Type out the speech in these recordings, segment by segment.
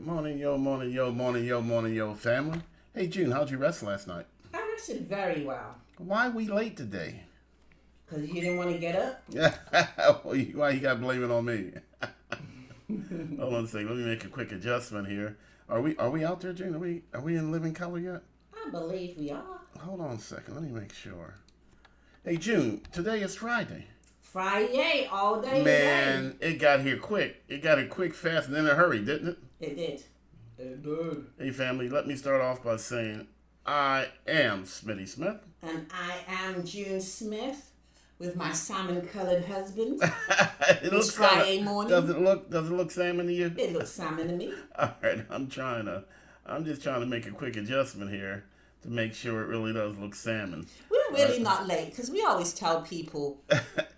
Morning, yo, morning, yo, morning, yo, morning, yo, family. Hey, June, how'd you rest last night? I rested very well. Why we late today? Because you didn't want to get up? Why you got to blame it on me? Hold on a second. Let me make a quick adjustment here. Are we out there, June? Are we in living color yet? I believe we are. Hold on a second. Let me make sure. Hey, June, today is Friday. Friday, all day Man, today. it got here quick. It got here quick, fast, and in a hurry, didn't it? It did. It did. Hey, family, let me start off by saying I am Smitty Smith. And I am June Smith with my salmon-colored husband. It looks Friday morning. Does it look salmon to you? It looks salmon to me. All right, I'm just trying to make a quick adjustment here to make sure it really does look salmon. We're really not late because we always tell people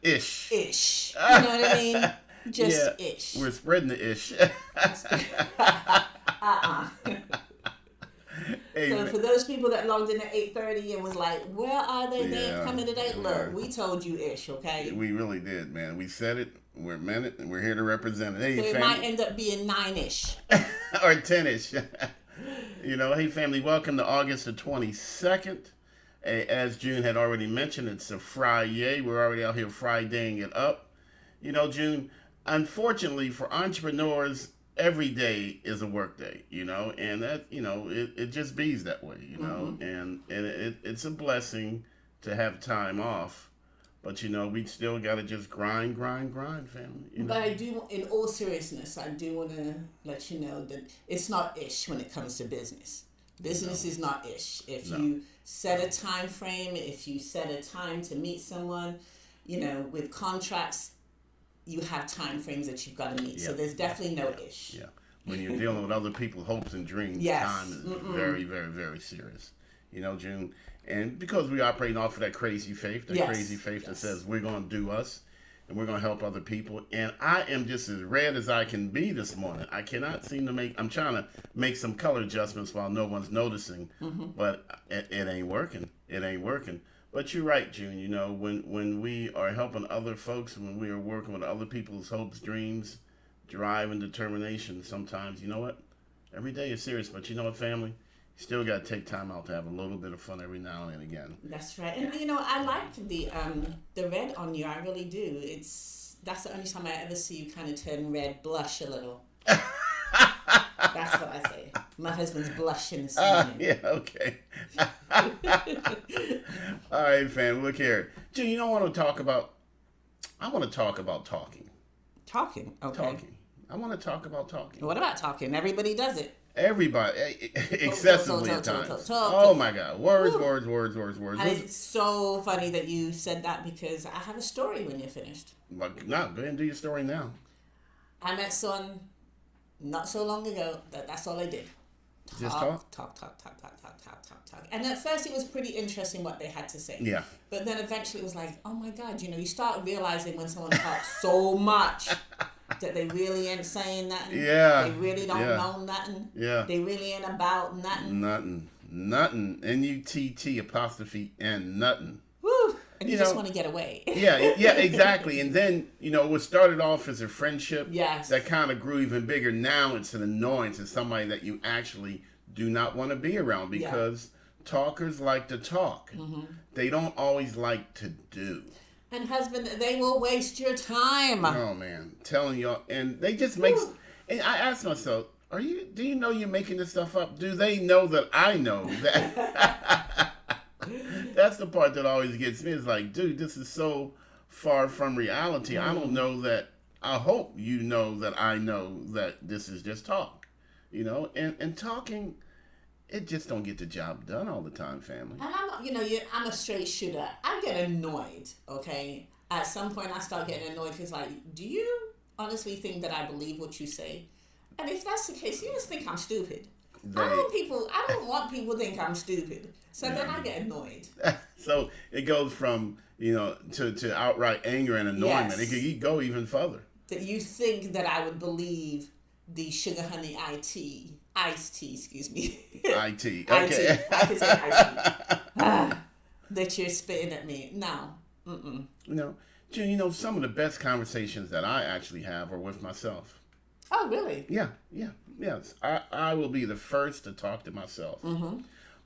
Ish. ish. You know what I mean? Just Yeah, ish. We're spreading the ish. Hey, So for those people that logged in at 8:30 and was like, "Where are they? They Yeah, ain't coming today." yeah. Look, we told you ish, okay? we really did, man. We said it. We're meant it, and we're here to represent it. Hey, So it might family, end up being 9-ish. or 10ish. Hey, family, welcome to August the 22nd. As June had already mentioned, it's a Friday. We're already out here Fridaying it up. June, unfortunately for entrepreneurs, every day is a work day, and that, it just bees that way, and it's a blessing to have time off. But, we still got to just grind, family. But I do, in all seriousness, I do want to let you know that it's not ish when it comes to business. Business is not ish. If you set a time frame, if you set a time to meet someone, with contracts, you have time frames that you've got to meet. So there's definitely no ish. Yeah. When you're dealing with other people's hopes and dreams, Yes. time is very, very, very serious. June. And because we operating off of that crazy faith, that says we're going to do us and we're going to help other people. And I am just as red as I can be this morning. I cannot seem to I'm trying to make some color adjustments while no one's noticing, but it ain't working. It ain't working. But you're right, June. When we are helping other folks, when we are working with other people's hopes, dreams, drive, and determination, sometimes, you know what? Every day is serious, but you know what, family? You still got to take time out to have a little bit of fun every now and again. That's right. And I like the red on you. I really do. That's the only time I ever see you kind of turn red, blush a little. That's what I say. My husband's blushing this morning. Yeah, okay. All right, fam, look here. June, I want to talk about talking. Talking. Okay. Talking. I want to talk about talking. What about talking? Everybody does it. Everybody, excessively at times. Talk. Oh my God, words. And it's so funny that you said that because I have a story when you're finished. No, go ahead and do your story now. I met someone not so long ago that's all I did. Just talk? Talk. And at first it was pretty interesting what they had to say. Yeah. But then eventually it was like, oh my God, you start realizing when someone talks so much that they really ain't saying nothing. Yeah. They really don't know nothing. Yeah. They really ain't about nothing. Nothing. N-U-T-T apostrophe N, nothing. Woo! And you just want to get away. Yeah, exactly. And then, what started off as a friendship, yes, that kind of grew even bigger. Now it's an annoyance. It's somebody that you actually do not want to be around because talkers like to talk. Mm-hmm. They don't always like to do. And husband, they will waste your time. Oh man, telling y'all, and they just make. And I ask myself, do you know you're making this stuff up? Do they know that I know that? That's the part that always gets me. It's like, dude, this is so far from reality. I don't know that. I hope you know that I know that this is just talk, and talking. It just don't get the job done all the time, family. And I'm a straight shooter. I get annoyed, okay? At some point I start getting annoyed because do you honestly think that I believe what you say? And if that's the case, you just think I'm stupid. I don't want people to think I'm stupid. So then I get annoyed. So it goes from, to outright anger and annoyment. Yes. It could go even further. That you think that I would believe the sugar honey iced tea, excuse me. IT. Okay. I could say iced tea. That you're spitting at me. No. Mm-mm. June, some of the best conversations that I actually have are with myself. Oh, really? Yeah, yeah, yes. I will be the first to talk to myself. Mm-hmm.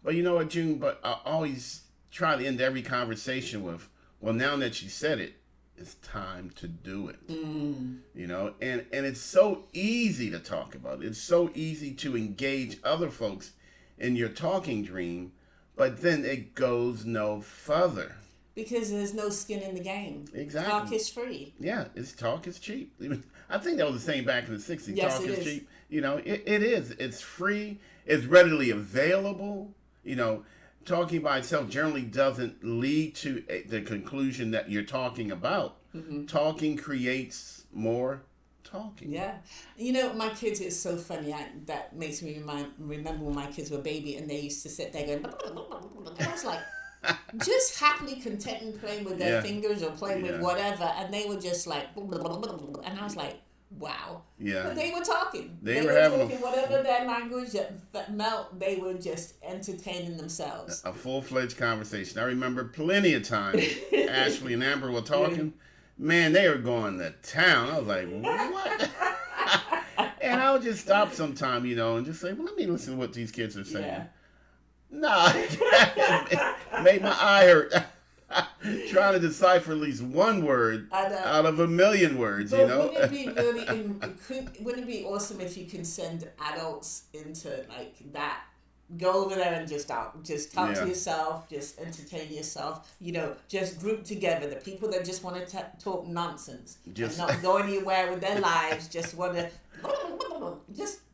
But you know what, June? But I always try to end every conversation with, well, now that you said it, it's time to do it. You know, and it's so easy to talk about. It's so easy to engage other folks in your talking dream, but then it goes no further. Because there's no skin in the game. Exactly. Talk is free. Yeah, it's talk is cheap. I think that was the same back in the 60s. Yes, talk it is is. cheap. You know, it is. It's free. It's readily available. You know, talking by itself generally doesn't lead to the conclusion that you're talking about. Mm-hmm. Talking creates more talking. Yeah. You know, my kids, it's so funny. That makes me remember when my kids were baby and they used to sit there going, and I was like, just happily content and playing with their fingers or playing with whatever, and they were just like, and I was like, wow. Yeah. But they were talking. They were having talking whatever their language that melt. They were just entertaining themselves. A full-fledged conversation. I remember plenty of times Ashley and Amber were talking. Man, they were going to town. I was like, what? And I would just stop sometime, you know, and just say, well, let me listen to what these kids are saying. Yeah. Nah, made my eye hurt. Trying to decipher at least one word out of a million words, but you know. Wouldn't it be really? Wouldn't it be awesome if you can send adults into like that? Go over there and just talk to yourself, just entertain yourself. You know, just group together the people that just want to talk nonsense and not go anywhere with their lives. Just want to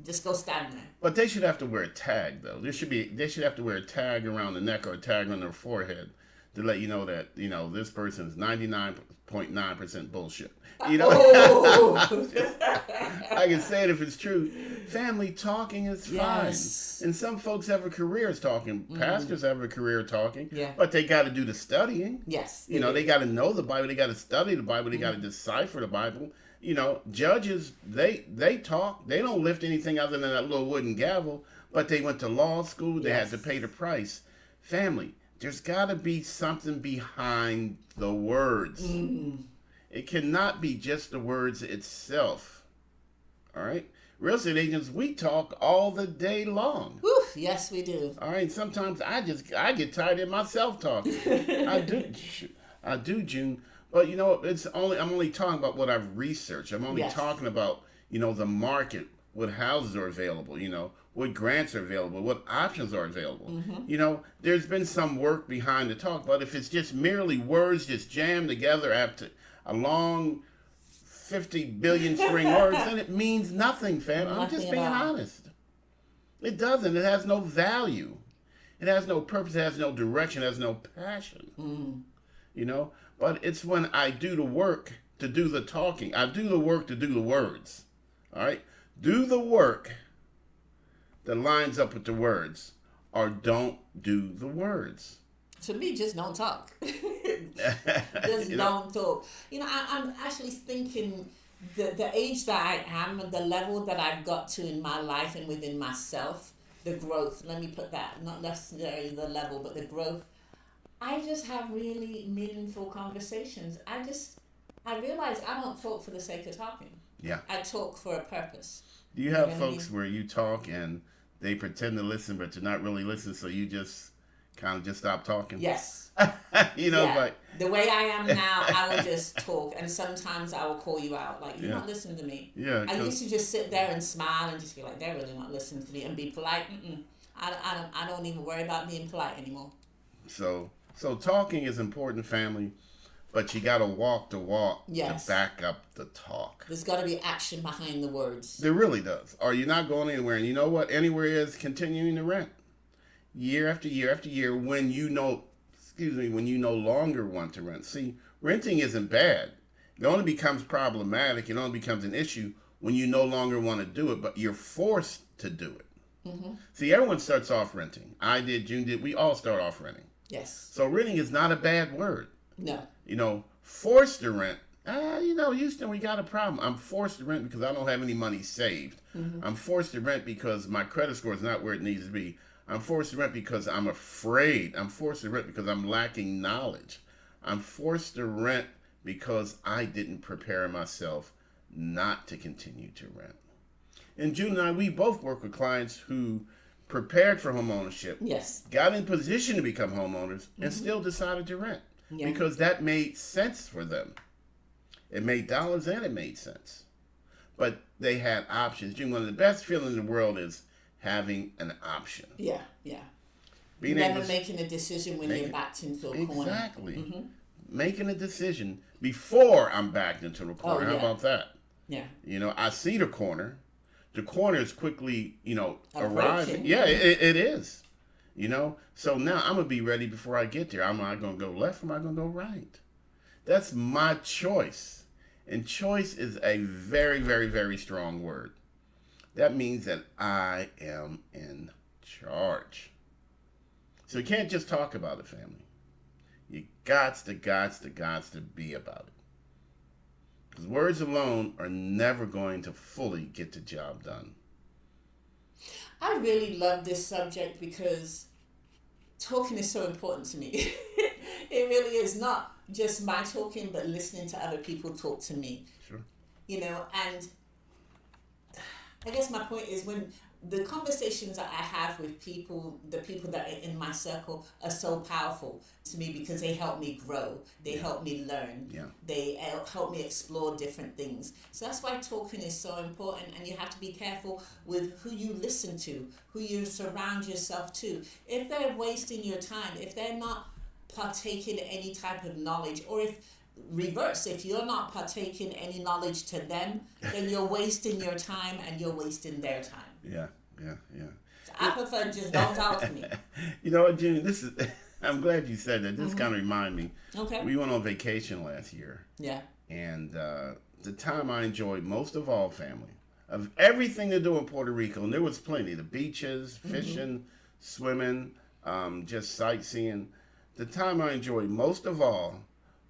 just go stand there. But they should have to wear a tag though. They should have to wear a tag around the neck or a tag on their forehead to let you know that, you know, this person is 99.9% bullshit. You know, I can say it if it's true. Family talking is fine. And some folks have a career talking. Pastors have a career talking. Yeah. But they got to do the studying. Yes. You know, they got to know the Bible. They got to study the Bible. They got to decipher the Bible. You know, judges, they talk. They don't lift anything other than that little wooden gavel. But they went to law school. They had to pay the price. Family, there's got to be something behind the words. It cannot be just the words itself. All right? Real estate agents, we talk all the day long. Whew, yes, we do. All right? Sometimes I get tired of myself talking. I do, June. But, you know, I'm only talking about what I've researched. I'm only talking about, you know, the market, what houses are available, you know, what grants are available, what options are available. You know, there's been some work behind the talk, but if it's just merely words just jammed together after a long 50 billion string words, then it means nothing, fam. I'm just being honest. It doesn't. It has no value. It has no purpose. It has no direction. It has no passion. You know? But it's when I do the work to do the talking. I do the work to do the words. All right? Do the work that lines up with the words, or don't do the words. To me, just don't talk. Just don't talk. You know, I'm actually thinking the age that I am and the level that I've got to in my life and within myself, the growth, let me put that, not necessarily the level, but the growth. I just have really meaningful conversations. I realize I don't talk for the sake of talking. Yeah. I talk for a purpose. Do you have folks where you talk and they pretend to listen, but you're not really listening, so you just kind of just stop talking? Yes. You know, like the way I am now, I will just talk, and sometimes I will call you out, like you're not listening to me. Yeah. I used to just sit there and smile and just be like, they're really not listening to me, and be polite. I don't even worry about being polite anymore. So talking is important, family, but you got to walk the walk to back up the talk. There's got to be action behind the words. There really does. Or you're not going anywhere, and you know what? Anywhere is continuing to rent. Year after year after year, when you no longer want to rent. See, renting isn't bad. It only becomes problematic. It only becomes an issue when you no longer want to do it, but you're forced to do it. See, everyone starts off renting. I did, June did. We all start off renting. Yes. So renting is not a bad word. No. You know, forced to rent. You know, Houston, we got a problem. I'm forced to rent because I don't have any money saved. I'm forced to rent because my credit score is not where it needs to be. I'm forced to rent because I'm afraid. I'm forced to rent because I'm lacking knowledge. I'm forced to rent because I didn't prepare myself not to continue to rent. And June and I, we both work with clients who prepared for home ownership, Yes. got in position to become homeowners, and still decided to rent because that made sense for them. It made dollars and it made sense. But they had options. June, one of the best feelings in the world is having an option. Yeah, yeah. Being Never making a decision when you're backed into a corner. Exactly. Making a decision before I'm backed into the corner. How about that? Yeah. You know, I see the corner. The corner is quickly, arriving. Approaching. Yeah, it is. You know, so now I'm going to be ready before I get there. Am I going to go left or am I going to go right? That's my choice. And choice is a very, very, very strong word. That means that I am in charge. So you can't just talk about it, family. You gots to be about it. Because words alone are never going to fully get the job done. I really love this subject because talking is so important to me. It really is not just my talking, but listening to other people talk to me. Sure. You know, and I guess my point is when the conversations that I have with people, the people that are in my circle are so powerful to me because they help me grow. They help me learn. Yeah. They help me explore different things. So that's why talking is so important, and you have to be careful with who you listen to, who you surround yourself to. If they're wasting your time, if they're not partaking any type of knowledge, or if you're not partaking any knowledge to them, then you're wasting your time and you're wasting their time. Yeah. So I prefer just don't talk to me. You know what, Jimmy? I'm glad you said that. This kind of reminded me. Okay. We went on vacation last year. Yeah. And the time I enjoyed most of all, family, of everything to do in Puerto Rico, and there was plenty, the beaches, fishing, swimming, just sightseeing. The time I enjoyed most of all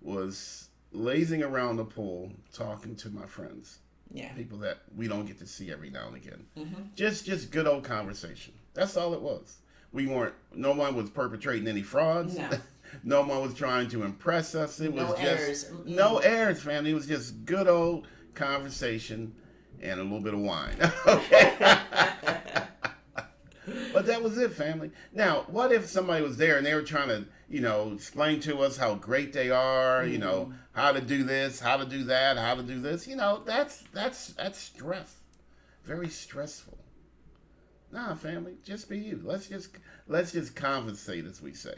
was lazing around the pool, talking to my friends. Yeah. People that we don't get to see every now and again. Just good old conversation. That's all it was. No one was perpetrating any frauds. No. No one was trying to impress us. It was No just errors. no errors, family. It was just good old conversation and a little bit of wine. Okay. But that was it, family. Now, what if somebody was there and they were trying to, explain to us how great they are, how to do this, how to do that, how to do this? That's stress. Very stressful. Nah, family, just be you. Let's just compensate, as we say,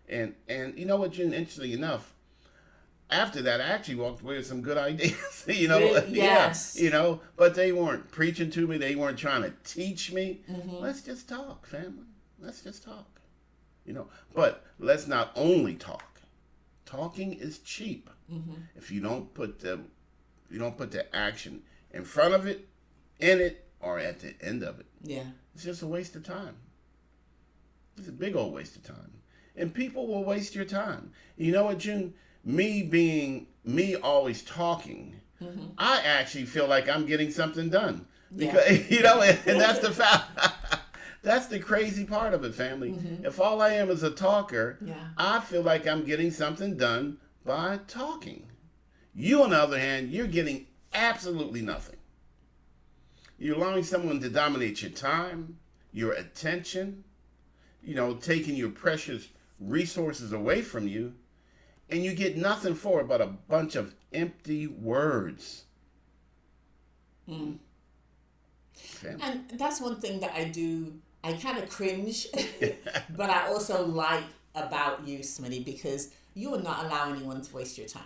And you know what, June, interestingly enough, after that, I actually walked away with some good ideas, Yes. Yeah, but they weren't preaching to me. They weren't trying to teach me. Let's just talk, family. Let's just talk, but let's not only talk. Talking is cheap. If you don't put the action in front of it, in it, or at the end of it. Yeah. It's just a waste of time. It's a big old waste of time. And people will waste your time. You know what, June? Me always talking, I actually feel like I'm getting something done. Because, and that's the fact. That's the crazy part of it, family. If all I am is a talker, I feel like I'm getting something done by talking. You, on the other hand, you're getting absolutely nothing. You're allowing someone to dominate your time, your attention, taking your precious resources away from you, and you get nothing for it but a bunch of empty words. And that's one thing that I do. I kind of cringe, but I also like about you, Smitty, because you will not allow anyone to waste your time.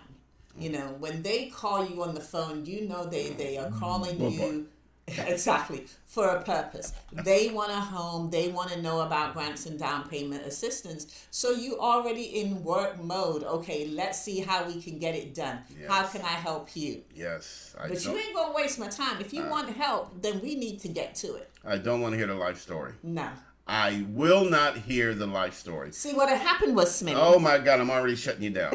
When they call you on the phone, they are calling you exactly for a purpose. They want a home. They want to know about grants and down payment assistance. So you already in work mode. Okay, let's see how we can get it done. Yes. How can I help you? Yes. But you ain't going to waste my time. If you want help, then we need to get to it. I don't want to hear the life story. No. I will not hear the life story. See, what had happened was, Smitty. Oh, my God, I'm already shutting you down.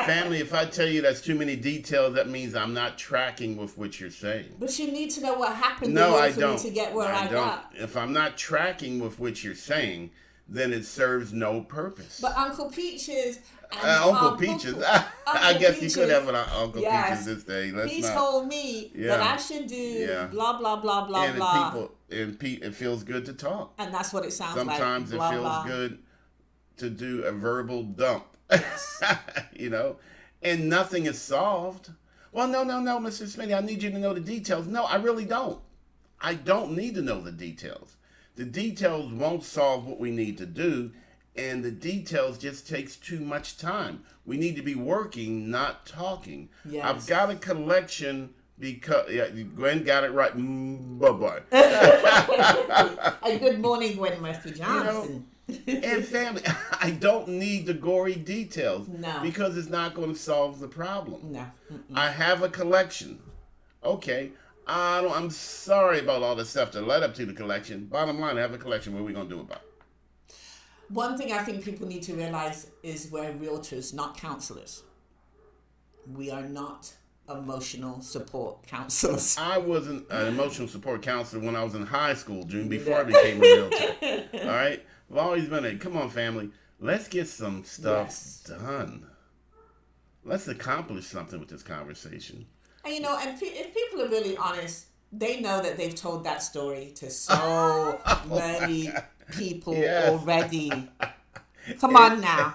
Family, if I tell you that's too many details, that means I'm not tracking with what you're saying. But you need to know what happened for me to get where I got. If I'm not tracking with what you're saying, then it serves no purpose. But Uncle Peaches and Uncle Peaches. I guess Peaches, you could have an Uncle Peaches this day. He told me that I should do blah blah blah blah and blah. It feels good to talk. And that's what it sounds Sometimes like. Sometimes it feels good to do a verbal dump. Yes. And nothing is solved. Well, no, Mr. Smitty, I need you to know the details. No, I really don't. I don't need to know the details. The details won't solve what we need to do, and the details just takes too much time. We need to be working, not talking. Yes. I've got a collection because Gwen got it right. Bye-bye. And good morning, Gwen Murphy Johnson. And family, I don't need the gory details. No. Because it's not going to solve the problem. No. I have a collection. Okay. I'm sorry about all the stuff that led up to the collection. Bottom line, I have a collection. What are we going to do about it? One thing I think people need to realize is we're realtors, not counselors. We are not emotional support counselors. I wasn't an emotional support counselor when I was in high school, June, before I became a realtor. All right? I've always been come on, family. Let's get some stuff done. Let's accomplish something with this conversation. And if people are really honest, they know that they've told that story to so many people already. Come on now.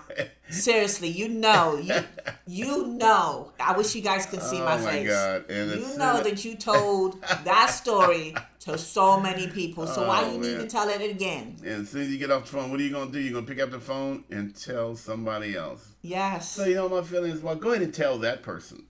Seriously, you know. I wish you guys could see my face. Oh, my God. And you know that you told that story to so many people. So why you need to tell it again? And as soon as you get off the phone, what are you going to do? You're going to pick up the phone and tell somebody else. Yes. So, my feeling is, well, go ahead and tell that person.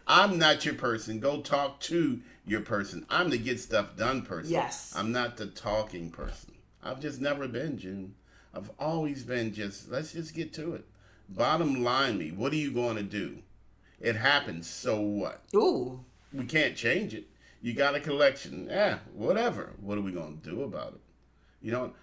I'm not your person. Go talk to your person. I'm the get stuff done person. Yes. I'm not the talking person. I've just never been, June. I've always been let's just get to it. Bottom line me, what are you going to do? It happens, so what? Ooh. We can't change it. You got a collection. Whatever. What are we going to do about it?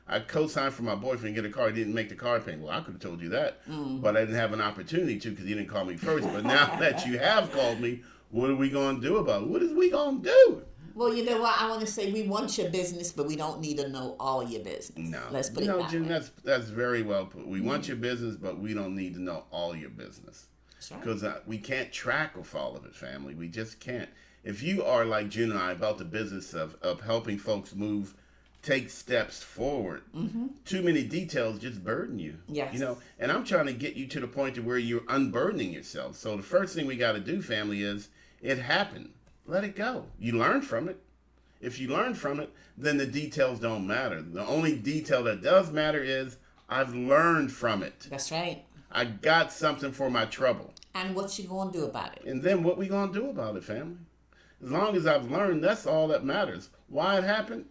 I co-signed for my boyfriend to get a car. He didn't make the car payment. Well, I could have told you that, but I didn't have an opportunity to because he didn't call me first. But now that you have called me, what are we going to do about it? What is we going to do? Well, you know what? I want to say we want your business, but we don't need to know all your business. No. Let's put it that June, way. that's very well put. We want your business, but we don't need to know all your business. Because we can't track with all of it, family. We just can't. If you are like June and I about the business of helping folks take steps forward, too many details just burden you. Yes. And I'm trying to get you to the point to where you're unburdening yourself. So the first thing we got to do, family, is it happened. Let it go. You learn from it. If you learn from it, then the details don't matter. The only detail that does matter is I've learned from it. That's right. I got something for my trouble. And what you going to do about it? And then what we going to do about it, family? As long as I've learned, that's all that matters. Why it happened?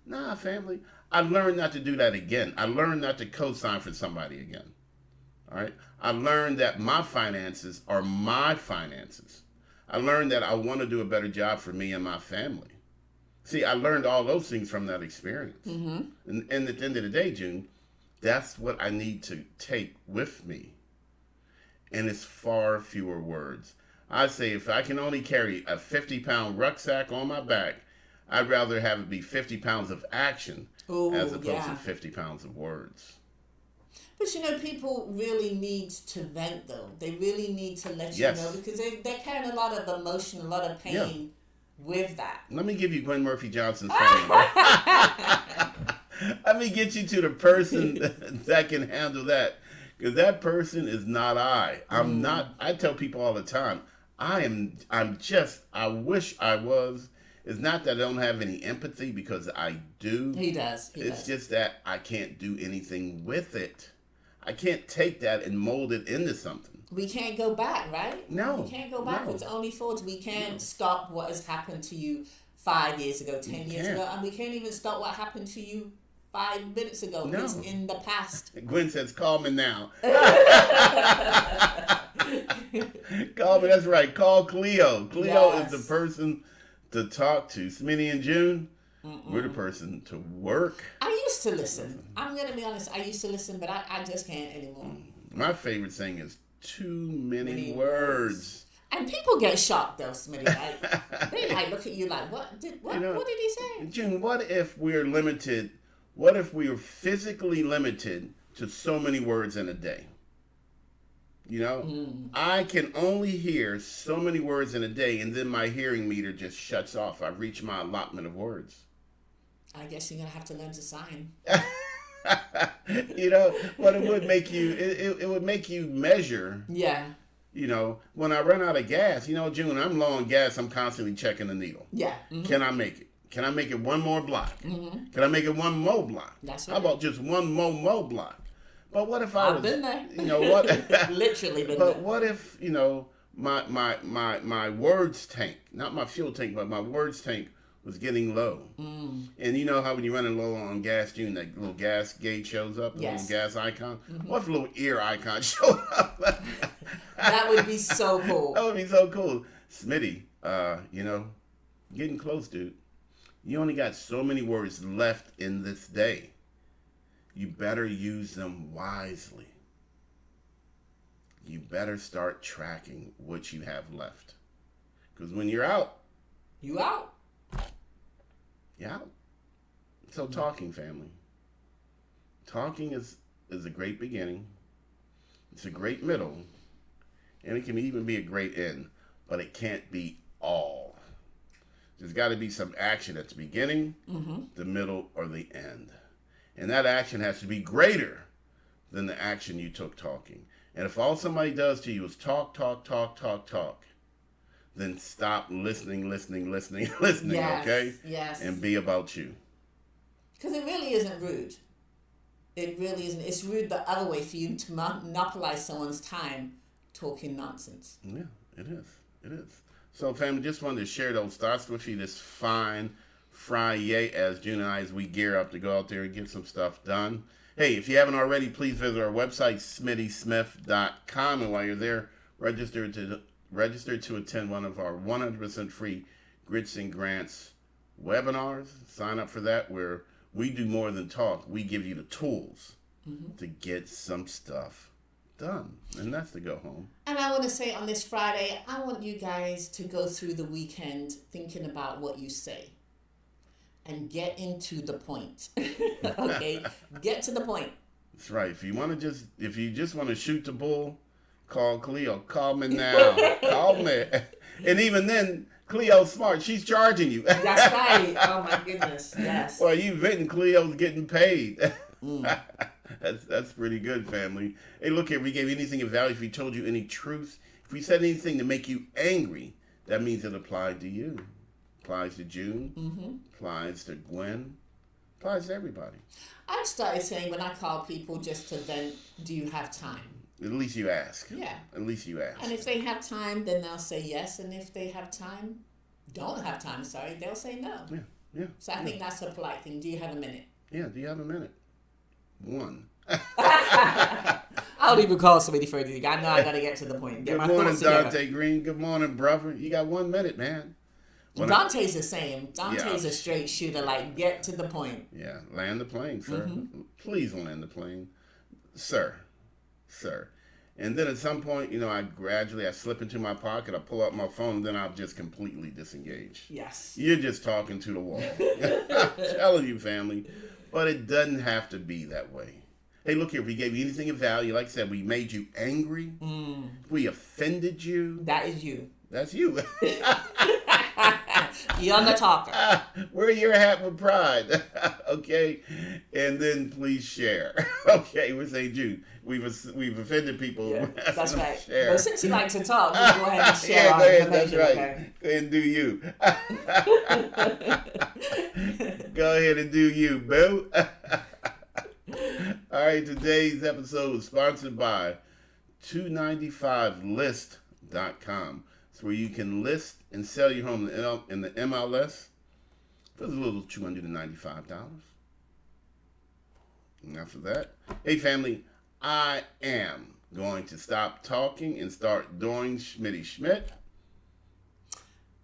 Nah, family. I learned not to do that again. I learned not to co-sign for somebody again. All right? I learned that my finances are my finances. I learned that I want to do a better job for me and my family. See, I learned all those things from that experience. And at the end of the day, June, that's what I need to take with me. And it's far fewer words. I say if I can only carry a 50-pound rucksack on my back, I'd rather have it be 50 pounds of action as opposed to 50 pounds of words. But people really need to vent, though. They really need to let you know because they're carrying a lot of emotion, a lot of pain with that. Let me give you Gwen Murphy Johnson's phone number. Let me get you to the person that can handle that. Because that person is not I. I'm not. I tell people all the time, I wish I was. It's not that I don't have any empathy because I do. He does. It's just that I can't do anything with it. I can't take that and mold it into something. We can't go back, right? No. We can't go backwards. Only forwards. We can't stop what has happened to you 5 years ago, 10 years ago. And we can't even stop what happened to you 5 minutes ago. No. It's in the past. Gwen says, call me now. Call me, that's right. Call Cleo. Cleo is the person to talk to. Smitty and June, we're the person to work. I used to listen. I'm going to be honest. I used to listen, but I just can't anymore. My favorite thing is too many words. And people get shocked, though, Smitty. They look at you like, what did he say? June, what if we're limited What if we were physically limited to so many words in a day? You know, I can only hear so many words in a day, and then my hearing meter just shuts off. I've reached my allotment of words. I guess you're gonna have to learn to sign. You know, but it would make you. It would make you measure. Yeah. You know, when I run out of gas, you know, June, I'm low on gas. I'm constantly checking the needle. Yeah. Can I make it? Can I make it one more block? Can I make it one more block? That's right. How about just one more block? But what if I've been there. You know what? Literally been But there. what if, you know, my words tank, not my fuel tank, but my words tank was getting low. And you know how when you're running low on gas, June, that little gas gauge shows up, the Yes. little gas icon? What if a little ear icon showed up? That would be so cool. That would be so cool. Smitty, you know, getting close, dude. You only got so many words left in this day. You better use them wisely. You better start tracking what you have left. Because when you're out, You out. you're out. So talking, family. Talking is a great beginning. It's a great middle. And it can even be a great end. But it can't be all. There's got to be some action at the beginning, the middle, or the end. And that action has to be greater than the action you took talking. And if all somebody does to you is talk, then stop listening, Yes. okay? Yes. And be about you. Because it really isn't rude. It really isn't. It's rude the other way for you to monopolize someone's time talking nonsense. Yeah, it is. It is. So, family, just wanted to share those thoughts with you this fine Friday as June and I, as we gear up to go out there and get some stuff done. Hey, if you haven't already, please visit our website, smittysmith.com. And while you're there, register to attend one of our 100% free Grits and Grants webinars. Sign up for that, where we do more than talk. We give you the tools to get some stuff done. And that's the go home. And I want to say on this Friday, I want you guys to go through the weekend thinking about what you say. And get into the point. Okay? Get to the point. That's right. If you just want to shoot the bull, call Cleo. Call me now. Call me. And even then, Cleo's smart. She's charging you. That's right. Oh my goodness. Yes. Well, you've written Cleo's getting paid. That's pretty good, family. Hey, look here. We gave you anything of value. If we told you any truth, if we said anything to make you angry, that means it applied to you. Applies to June. Applies to Gwen. Applies to everybody. I started saying when I call people just to vent, do you have time? At least you ask. Yeah. At least you ask. And if they have time, then they'll say yes. And if they have time, don't have time, sorry, they'll say no. Yeah. So I think that's a polite thing. Do you have a minute? Yeah, do you have a minute? One. I don't even call somebody for anything. I know I got to get to the point. Get Good my morning, thoughts together. Dante Green. Good morning, brother. You got 1 minute, man. Dante's the same. Dante's a straight shooter. Like, get to the point. Yeah, land the plane, sir. Please land the plane. Sir. And then at some point, you know, I slip into my pocket, I pull out my phone, and then I'll just completely disengage. Yes. You're just talking to the wall. I'm telling you, family. But it doesn't have to be that way. Hey, look here, we gave you anything of value. Like I said, we made you angry. We offended you. That is you. That's you. You're the talker. Wear your hat with pride. Okay? And then please share. Okay, we're saying Jude. We've offended people. Yeah, that's right. Share. But since you like to talk, just go ahead and share Yeah, our go ahead. That's information, right. okay? Go ahead and do you. Go ahead and do you, boo. All right, today's episode is sponsored by 295list.com. It's where you can list and sell your home in the MLS for as little as $295. And after that, hey family, I am going to stop talking and start doing Schmitty Schmidt.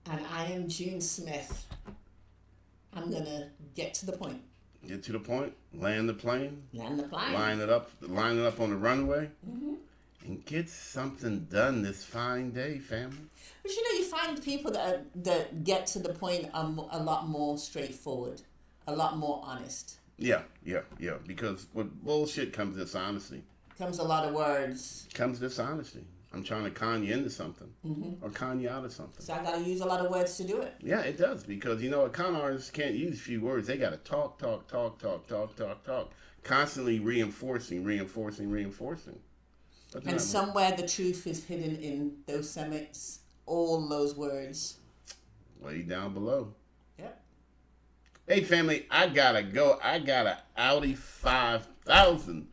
And I am June Smith. I'm going to get to the point. Get to the point, land the plane, Land the plane. line it up on the runway, and get something done this fine day, family. But you know, you find people that get to the point are a lot more straightforward, a lot more honest. Yeah. Because with bullshit comes dishonesty. Comes a lot of words. Comes dishonesty. I'm trying to con you into something, or con you out of something. So I got to use a lot of words to do it. Yeah, it does, because a con artist can't use few words. They got to talk, constantly reinforcing. And somewhere the truth is hidden in those summits, all those words. Way down below. Yep. Hey family, I gotta go. I got an Audi 5000